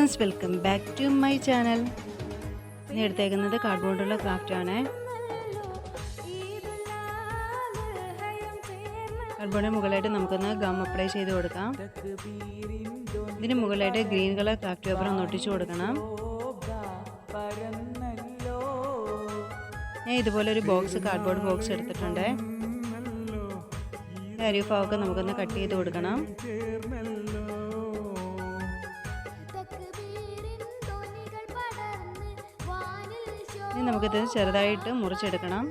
Friends, welcome back to my channel. ഇനി എടുത്തേക്കുന്നത് കാർഡ്ബോർഡുള്ള ക്രാഫ്റ്റാണ്. കാർഡ്ബോർഡിന് മുകളിലായിട്ട് നമുക്കൊന്ന് ഗം അപ്ലൈ ചെയ്ത് കൊടുക്കാം. ഇതിന് മുകളിലായിട്ട് ഗ്രീൻ കളർ ക്രാഫ്റ്റ് പേപ്പർ ഒന്ന് ഒട്ടിച്ചു കൊടുക്കണം. ഞാൻ ഇതുപോലെ ഒരു ബോക്സ്, കാർഡ്ബോർഡ് ബോക്സ് എടുത്തിട്ടുണ്ട്. അരിഭാഗമൊക്കെ നമുക്കൊന്ന് കട്ട് ചെയ്ത് കൊടുക്കണം. ഇനി നമുക്കിത് ചെറുതായിട്ട് മുറിച്ചെടുക്കണം.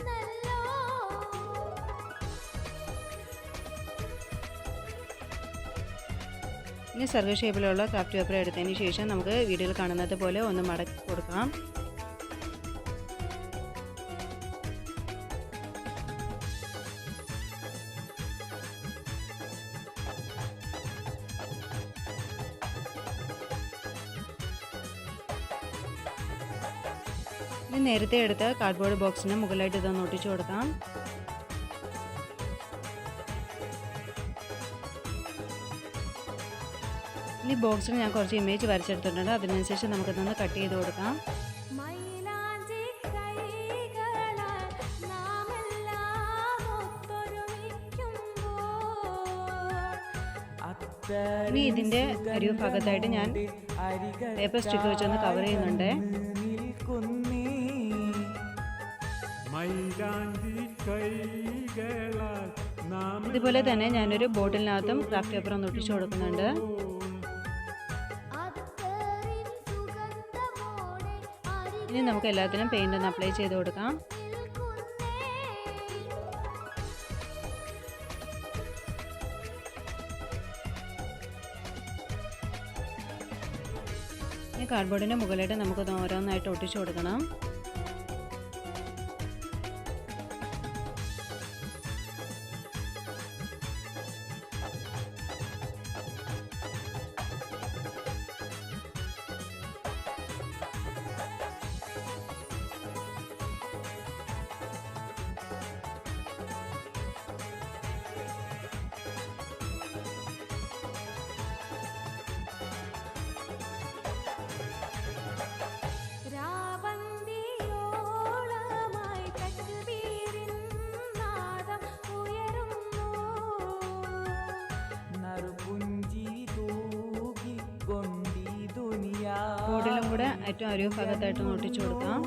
ഇനി സർക്കിൾ ഷേപ്പിലുള്ള ക്രാഫ്റ്റ് പേപ്പർ എടുത്തതിന് ശേഷം നമുക്ക് വീഡിയോയിൽ കാണുന്നത് പോലെ ഒന്ന് മടക്കി കൊടുക്കാം. ഇനി നേരത്തെ എടുത്ത കാർഡ്ബോർഡ് ബോക്സിന് മുകളിലായിട്ട് ഇതൊന്ന് ഒട്ടിച്ചു കൊടുക്കാം. ഈ ബോക്സിൽ ഞാൻ കുറച്ച് ഇമേജ് വരച്ചെടുത്തിട്ടുണ്ട്. അതിനനുസരിച്ച് നമുക്കിതൊന്ന് കട്ട് ചെയ്ത് കൊടുക്കാം. ഇനി ഇതിൻ്റെ അരിവ് ഭാഗത്തായിട്ട് ഞാൻ പേപ്പർ സ്റ്റിക്ക് വെച്ചൊന്ന് കവർ ചെയ്യുന്നുണ്ട്. ഇതുപോലെ തന്നെ ഞാനൊരു ബോട്ടിലിനകത്തും ക്രാഫ്റ്റ് പേപ്പർ ഒന്ന് ഒട്ടിച്ചു കൊടുക്കുന്നുണ്ട്. ഇനി നമുക്ക് എല്ലാത്തിനും പെയിന്റ് ഒന്ന് അപ്ലൈ ചെയ്ത് കൊടുക്കാം. ഈ കാർഡ്ബോർഡിൻ്റെ മുകളിലായിട്ട് നമുക്കത് ഓരോന്നായിട്ട് ഒട്ടിച്ചു കൊടുക്കണം. ബോർഡിലും കൂടെ ഏറ്റവും അരിവ് ഭാഗത്തായിട്ട് ഒട്ടിച്ചു കൊടുക്കാം.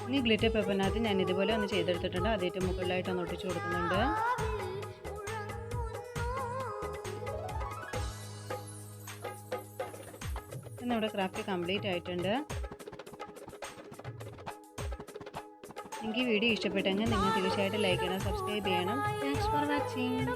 ഇനി ഗ്ലിറ്റർ പേപ്പറിനകത്ത് ഞാൻ ഇതുപോലെ ഒന്ന് ചെയ്തെടുത്തിട്ടുണ്ട്. അത് ഏറ്റവും മുകളിലായിട്ട് ഒന്ന് ഒട്ടിച്ചു കൊടുക്കുന്നുണ്ട്. നമ്മുടെ ക്രാഫ്റ്റ് കംപ്ലീറ്റ് ആയിട്ടുണ്ട്. എനിക്ക് ഈ വീഡിയോ ഇഷ്ടപ്പെട്ടെങ്കിൽ നിങ്ങൾ തീർച്ചയായിട്ടും ലൈക്ക് ചെയ്യണം, സബ്സ്ക്രൈബ് ചെയ്യണം. Thanks for watching.